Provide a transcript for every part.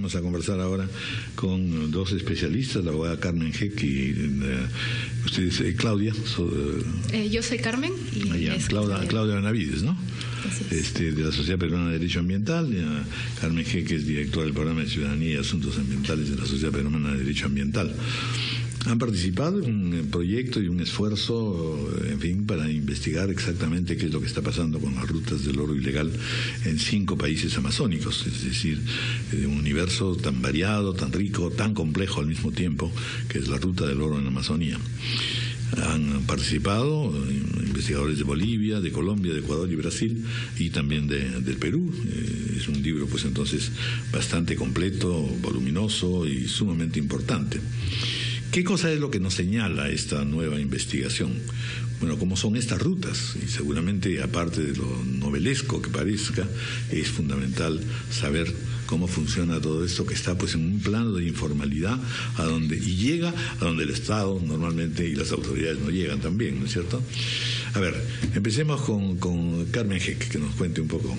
vamos a conversar ahora con dos especialistas, la abogada Carmen Heck y usted es Claudia. Yo soy Carmen y Claudia Benavides, ¿no? De la Sociedad Peruana de Derecho Ambiental. Carmen Heck es directora del Programa de Ciudadanía y Asuntos Ambientales de la Sociedad Peruana de Derecho Ambiental. Han participado en un proyecto y un esfuerzo, en fin, para investigar exactamente qué es lo que está pasando con las rutas del oro ilegal en 5 países amazónicos, es decir, un universo tan variado, tan rico, tan complejo al mismo tiempo, que es la ruta del oro en la Amazonía. Han participado investigadores de Bolivia, de Colombia, de Ecuador y Brasil, y también del Perú. Es un libro, pues entonces, bastante completo, voluminoso y sumamente importante. ¿Qué cosa es lo que nos señala esta nueva investigación? Bueno, ¿cómo son estas rutas? Y seguramente, aparte de lo novelesco que parezca, es fundamental saber cómo funciona todo esto que está pues en un plano de informalidad y llega a donde el Estado normalmente y las autoridades no llegan también, ¿no es cierto? A ver, empecemos con Carmen Heck, que nos cuente un poco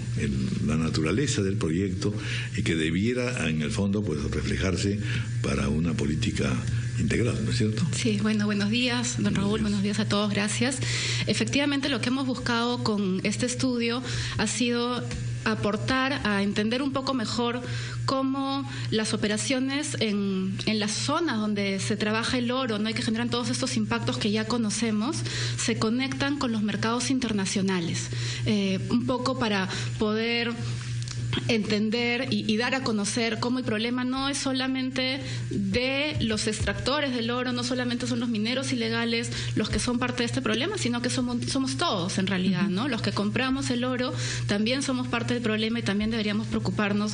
la naturaleza del proyecto y que debiera en el fondo pues reflejarse para una política integral, ¿no es cierto? Sí, bueno, buenos días, don Raúl, buenos días a todos, gracias. Efectivamente, lo que hemos buscado con este estudio ha sido aportar a entender un poco mejor cómo las operaciones en las zonas donde se trabaja el oro, ¿no? Y que generan todos estos impactos que ya conocemos, se conectan con los mercados internacionales. Un poco para poder entender y dar a conocer cómo el problema no es solamente de los extractores del oro, no solamente son los mineros ilegales los que son parte de este problema, sino que somos todos en realidad, ¿no? Los que compramos el oro también somos parte del problema y también deberíamos preocuparnos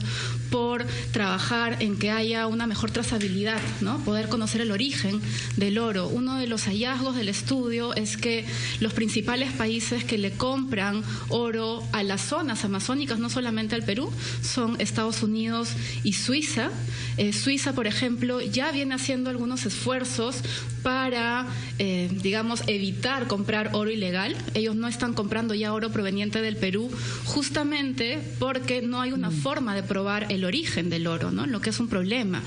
por trabajar en que haya una mejor trazabilidad, ¿no? Poder conocer el origen del oro. Uno de los hallazgos del estudio es que los principales países que le compran oro a las zonas amazónicas, no solamente al Perú, son Estados Unidos y Suiza. Suiza, por ejemplo, ya viene haciendo algunos esfuerzos para, digamos, evitar comprar oro ilegal. Ellos no están comprando ya oro proveniente del Perú, justamente porque no hay una forma de probar el origen del oro, ¿no? Lo que es un problema.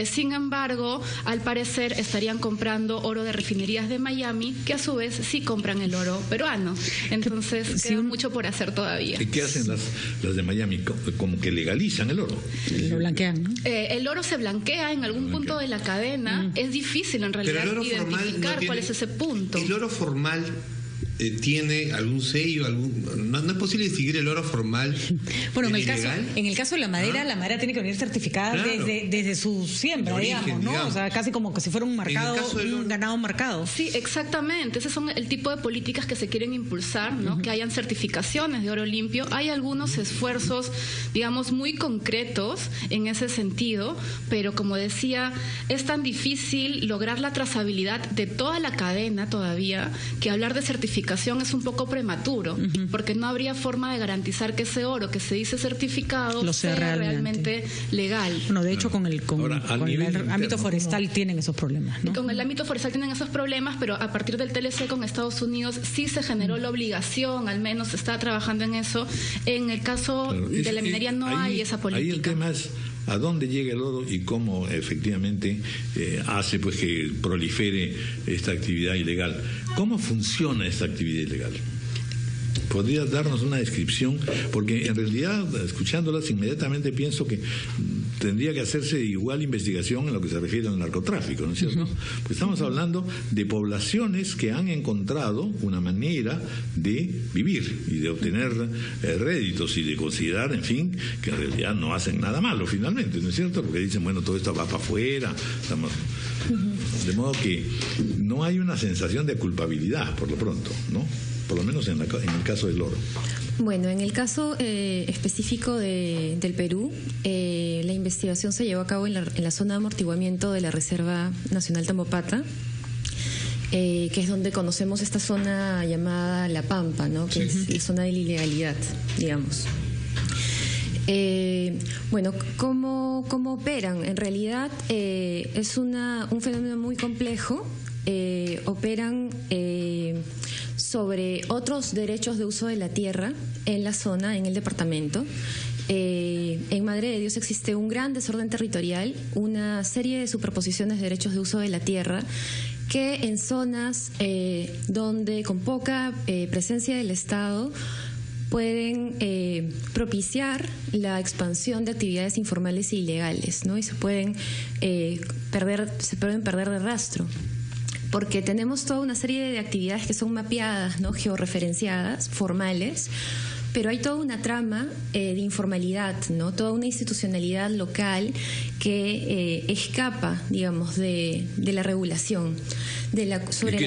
Sin embargo, al parecer estarían comprando oro de refinerías de Miami, que a su vez sí compran el oro peruano. Entonces, queda mucho por hacer todavía. ¿Y qué hacen las de Miami? Como que legalizan el oro. Lo blanquean, ¿no? El oro se blanquea en algún punto de la cadena. Es difícil en realidad identificar cuál es ese punto. El oro formal tiene algún sello, no es posible distinguir el oro formal. Bueno, en el caso de la madera tiene que venir certificada, claro, desde su siembra, digamos, ¿no? Digamos. O sea, casi como que si fuera un ganado marcado. Sí, exactamente. Esos son el tipo de políticas que se quieren impulsar, ¿no? Que hayan certificaciones de oro limpio. Hay algunos esfuerzos, digamos, muy concretos en ese sentido, pero como decía, es tan difícil lograr la trazabilidad de toda la cadena todavía, que hablar de certificación es un poco prematuro, porque no habría forma de garantizar que ese oro que se dice certificado sea realmente legal. Bueno, de hecho, con el ámbito forestal tienen esos problemas, ¿no? Con el ámbito forestal tienen esos problemas, pero a partir del TLC con Estados Unidos sí se generó la obligación, al menos se está trabajando en eso. En el caso de la minería no hay esa política. Ahí el tema es a dónde llega el oro y cómo efectivamente hace pues que prolifere esta actividad ilegal. ¿Cómo funciona esta actividad ilegal? ¿Podrías darnos una descripción? Porque en realidad, escuchándolas, inmediatamente pienso que tendría que hacerse igual investigación en lo que se refiere al narcotráfico, ¿no es cierto? Pues estamos hablando de poblaciones que han encontrado una manera de vivir y de obtener réditos y de considerar, en fin, que en realidad no hacen nada malo finalmente, ¿no es cierto? Porque dicen, bueno, todo esto va para afuera, de modo que no hay una sensación de culpabilidad, por lo pronto, ¿no? Por lo menos en el caso del oro. Bueno, en el caso específico del Perú, la investigación se llevó a cabo en la zona de amortiguamiento de la Reserva Nacional Tambopata, que es donde conocemos esta zona llamada La Pampa, ¿no? Que es la zona de la ilegalidad, digamos. Bueno, ¿cómo operan? En realidad es un fenómeno muy complejo. Operan sobre otros derechos de uso de la tierra en la zona, en el departamento. en Madre de Dios existe un gran desorden territorial, una serie de superposiciones de derechos de uso de la tierra que en zonas donde con poca presencia del Estado pueden propiciar la expansión de actividades informales e ilegales, ¿no? Y se pueden perder de rastro, porque tenemos toda una serie de actividades que son mapeadas, ¿no? Georreferenciadas, formales, pero hay toda una trama de informalidad, ¿no? Toda una institucionalidad local que escapa, digamos, de la regulación, sobre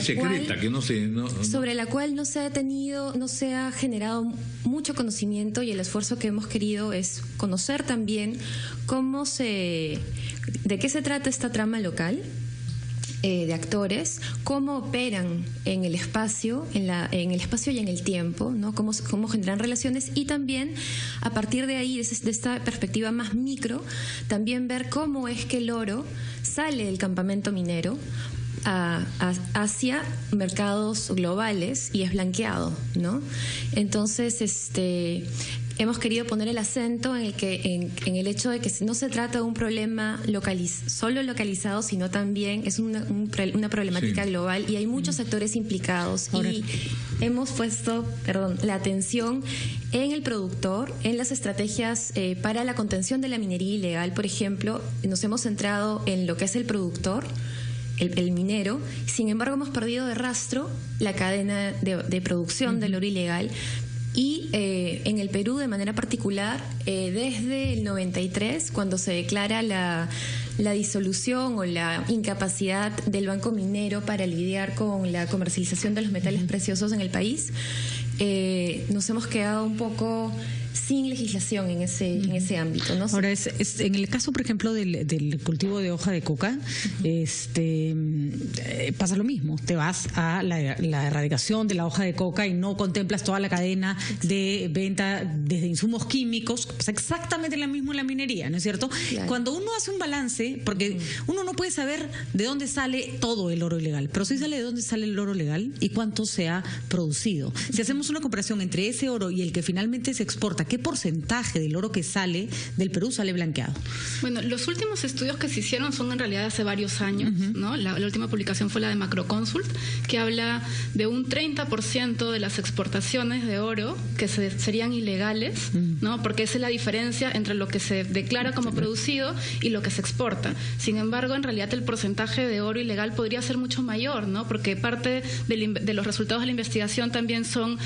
la cual no se ha generado mucho conocimiento, y el esfuerzo que hemos querido es conocer también de qué se trata esta trama local, de actores, cómo operan en el espacio, en el espacio y en el tiempo, ¿no? Cómo generan relaciones, y también a partir de ahí, de esta perspectiva más micro, también ver cómo es que el oro sale del campamento minero hacia mercados globales y es blanqueado, ¿no? Entonces, hemos querido poner el acento en el hecho de que no se trata de un problema solo localizado, sino también es una problemática global, y hay muchos actores implicados. Ahora, y hemos puesto, la atención en el productor, en las estrategias para la contención de la minería ilegal. Por ejemplo, nos hemos centrado en lo que es el productor, el minero. Sin embargo, hemos perdido de rastro la cadena de producción del oro ilegal. Y en el Perú, de manera particular, desde el 93, cuando se declara la disolución o la incapacidad del Banco Minero para lidiar con la comercialización de los metales preciosos en el país, nos hemos quedado un poco sin legislación en ese ámbito, ¿no? Ahora, en el caso, por ejemplo, del cultivo de hoja de coca, pasa lo mismo. Te vas a la erradicación de la hoja de coca y no contemplas toda la cadena de venta desde insumos químicos. Pasa exactamente lo mismo en la minería, ¿no es cierto? Claro. Cuando uno hace un balance, porque uno no puede saber de dónde sale todo el oro ilegal, pero sí sale de dónde sale el oro legal y cuánto se ha producido. Si hacemos una comparación entre ese oro y el que finalmente se exporta, ¿qué porcentaje del oro que sale del Perú sale blanqueado? Bueno, los últimos estudios que se hicieron son en realidad hace varios años, ¿no? La última publicación fue la de Macroconsult, que habla de un 30% de las exportaciones de oro que serían ilegales, ¿no? Porque esa es la diferencia entre lo que se declara como producido y lo que se exporta. Sin embargo, en realidad el porcentaje de oro ilegal podría ser mucho mayor, ¿no? Porque parte de los resultados de la investigación también son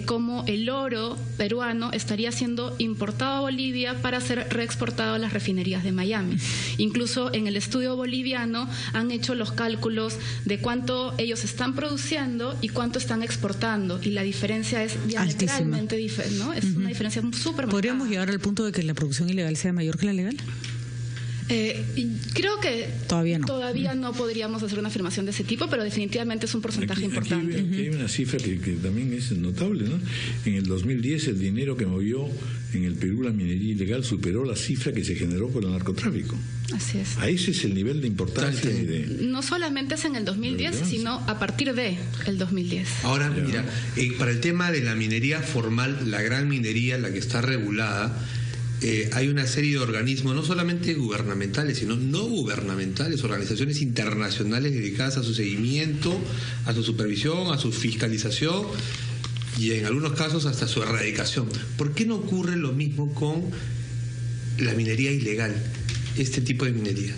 cómo el oro peruano estaría siendo importado a Bolivia para ser reexportado a las refinerías de Miami. Incluso en el estudio boliviano han hecho los cálculos de cuánto ellos están produciendo y cuánto están exportando, y la diferencia es diametralmente diferente, ¿no? Es una diferencia súper marcada. ¿Podríamos llegar al punto de que la producción ilegal sea mayor que la legal? Creo que todavía no podríamos hacer una afirmación de ese tipo, pero definitivamente es un porcentaje importante. Aquí hay una cifra que también es notable, ¿no? En el 2010 el dinero que movió en el Perú la minería ilegal superó la cifra que se generó por el narcotráfico. Así es. A ese es el nivel de importancia. No solamente es en el 2010, sino a partir de el 2010. Ahora, mira, para el tema de la minería formal, la gran minería, la que está regulada, hay una serie de organismos, no solamente gubernamentales, sino no gubernamentales, organizaciones internacionales dedicadas a su seguimiento, a su supervisión, a su fiscalización y en algunos casos hasta su erradicación. ¿Por qué no ocurre lo mismo con la minería ilegal, este tipo de minería?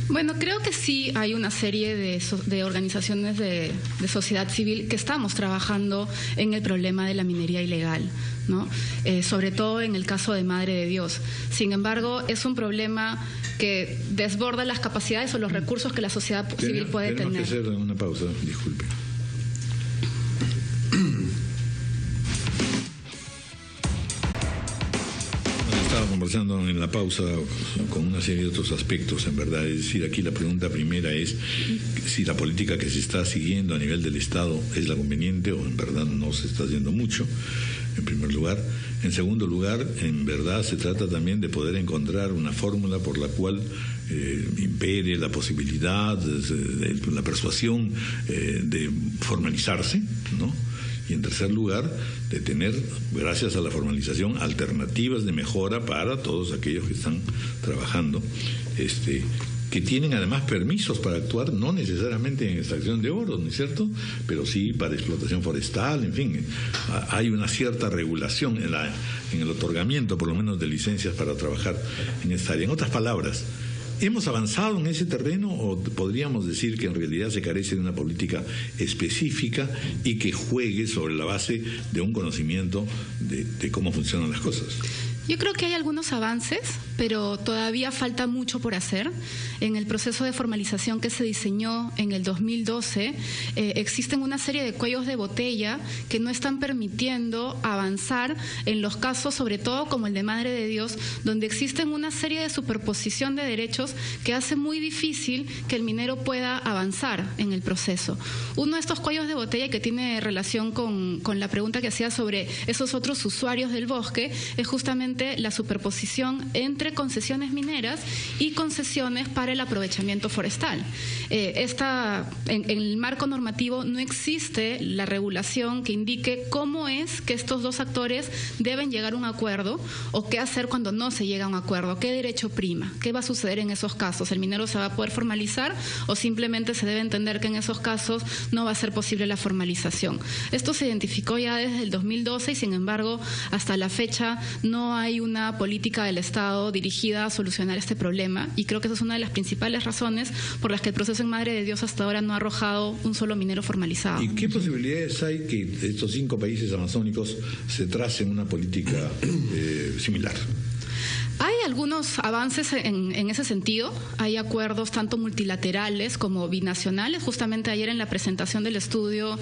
Bueno, creo que sí hay una serie de organizaciones de sociedad civil que estamos trabajando en el problema de la minería ilegal, ¿no? Sobre todo en el caso de Madre de Dios. Sin embargo, es un problema que desborda las capacidades o los recursos que la sociedad civil puede tener. Tenemos que hacer una pausa, disculpe. Estaba conversando en la pausa con una serie de otros aspectos, en verdad. Es decir, aquí la pregunta primera es si la política que se está siguiendo a nivel del Estado es la conveniente o en verdad no se está haciendo mucho, en primer lugar. En segundo lugar, en verdad se trata también de poder encontrar una fórmula por la cual impere la posibilidad, la persuasión de formalizarse, ¿no? Y en tercer lugar, de tener, gracias a la formalización, alternativas de mejora para todos aquellos que están trabajando, que tienen además permisos para actuar, no necesariamente en extracción de oro, ¿no es cierto?, pero sí para explotación forestal, en fin, hay una cierta regulación en el otorgamiento, por lo menos, de licencias para trabajar en esta área. En otras palabras, ¿hemos avanzado en ese terreno o podríamos decir que en realidad se carece de una política específica y que juegue sobre la base de un conocimiento de cómo funcionan las cosas? Yo creo que hay algunos avances, pero todavía falta mucho por hacer. En el proceso de formalización que se diseñó en el 2012, existen una serie de cuellos de botella que no están permitiendo avanzar en los casos, sobre todo como el de Madre de Dios, donde existen una serie de superposición de derechos que hace muy difícil que el minero pueda avanzar en el proceso. Uno de estos cuellos de botella que tiene relación con la pregunta que hacía sobre esos otros usuarios del bosque es justamente la superposición entre concesiones mineras y concesiones para el aprovechamiento forestal. En el marco normativo no existe la regulación que indique cómo es que estos dos actores deben llegar a un acuerdo o qué hacer cuando no se llega a un acuerdo, qué derecho prima, qué va a suceder en esos casos. ¿El minero se va a poder formalizar o simplemente se debe entender que en esos casos no va a ser posible la formalización? Esto se identificó ya desde el 2012 y, sin embargo, hasta la fecha no hay una política del Estado dirigida a solucionar este problema, y creo que esa es una de las principales razones por las que el proceso en Madre de Dios hasta ahora no ha arrojado un solo minero formalizado. ¿Y qué posibilidades hay que estos 5 países amazónicos se tracen una política similar? Hay algunos avances en ese sentido. Hay acuerdos tanto multilaterales como binacionales. Justamente ayer en la presentación del estudio,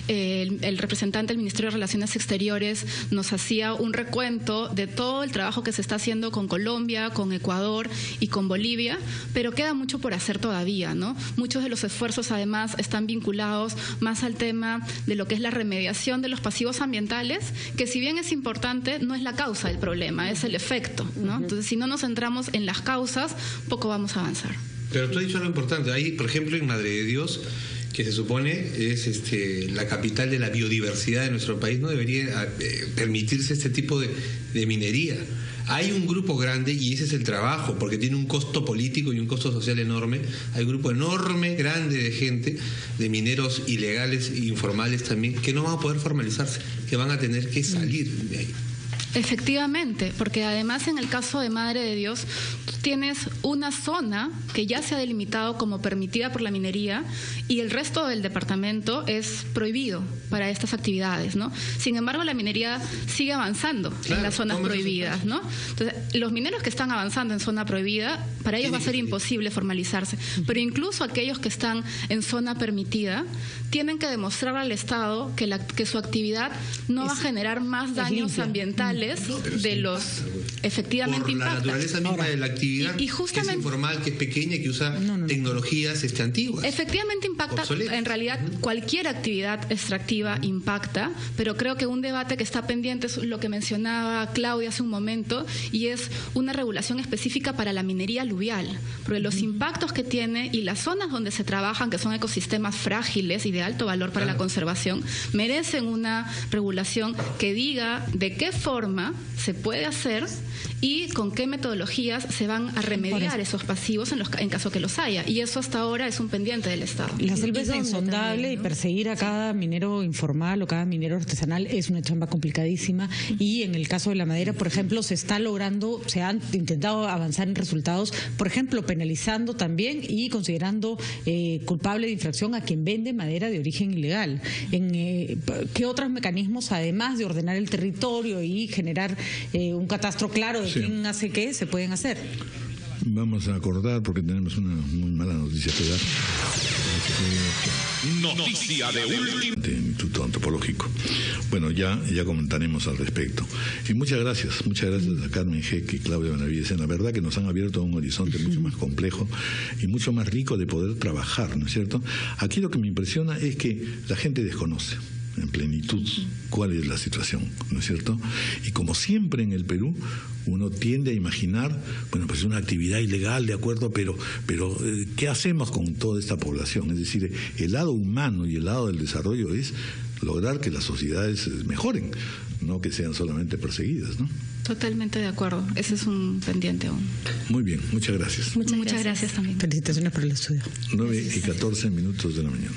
el representante del Ministerio de Relaciones Exteriores nos hacía un recuento de todo el trabajo que se está haciendo con Colombia, con Ecuador y con Bolivia, pero queda mucho por hacer todavía, ¿no? Muchos de los esfuerzos, además, están vinculados más al tema de lo que es la remediación de los pasivos ambientales, que si bien es importante, no es la causa del problema, es el efecto, ¿no? Entonces, si no nos centramos en las causas, poco vamos a avanzar. Pero tú has dicho algo importante. Ahí, por ejemplo, en Madre de Dios, que se supone es la capital de la biodiversidad de nuestro país, no debería permitirse este tipo de minería. Hay un grupo grande, y ese es el trabajo, porque tiene un costo político y un costo social enorme. Hay un grupo enorme, grande de gente, de mineros ilegales e informales también, que no van a poder formalizarse, que van a tener que salir de ahí. Efectivamente, porque además en el caso de Madre de Dios tienes una zona que ya se ha delimitado como permitida por la minería y el resto del departamento es prohibido para estas actividades, ¿no? Sin embargo, la minería sigue avanzando en las zonas prohibidas, ¿no? Entonces, los mineros que están avanzando en zona prohibida, para ellos va a ser imposible formalizarse, pero incluso aquellos que están en zona permitida tienen que demostrar al Estado que su actividad no va a generar más daños ambientales de los efectivamente por la naturaleza misma de la actividad, y justamente, que es informal, que es pequeña, que usa tecnologías antiguas. Efectivamente impacta, obsoletas. En realidad cualquier actividad extractiva impacta, pero creo que un debate que está pendiente es lo que mencionaba Claudia hace un momento, y es una regulación específica para la minería aluvial, porque los impactos que tiene y las zonas donde se trabajan, que son ecosistemas frágiles y de alto valor para la conservación, merecen una regulación que diga de qué forma se puede hacer y con qué metodologías se van a remediar esos pasivos en caso que los haya. Y eso hasta ahora es un pendiente del Estado. La selva es insondable, ¿no? Y perseguir a cada minero informal o cada minero artesanal es una chamba complicadísima. Y en el caso de la madera, por ejemplo, se han intentado avanzar en resultados, por ejemplo, penalizando también y considerando culpable de infracción a quien vende madera de origen ilegal. ¿Qué otros mecanismos, además de ordenar el territorio y generar un catastro claro de quién hace qué, se pueden hacer? Vamos a acordar, porque tenemos una muy mala noticia que dar. Noticia de último Instituto Antropológico. Bueno, ya comentaremos al respecto. Y muchas gracias a Carmen Geque y Claudia Benavides. La verdad que nos han abierto un horizonte mucho más complejo y mucho más rico de poder trabajar, ¿no es cierto? Aquí lo que me impresiona es que la gente desconoce en plenitud cuál es la situación, ¿no es cierto? Y como siempre en el Perú, uno tiende a imaginar, bueno, pues una actividad ilegal, de acuerdo, pero ¿qué hacemos con toda esta población? Es decir, el lado humano y el lado del desarrollo es lograr que las sociedades mejoren, no que sean solamente perseguidas, ¿no? Totalmente de acuerdo. Ese es un pendiente aún. Muy bien, muchas gracias. Muchas gracias también. Felicitaciones por el estudio. 9:14 de la mañana.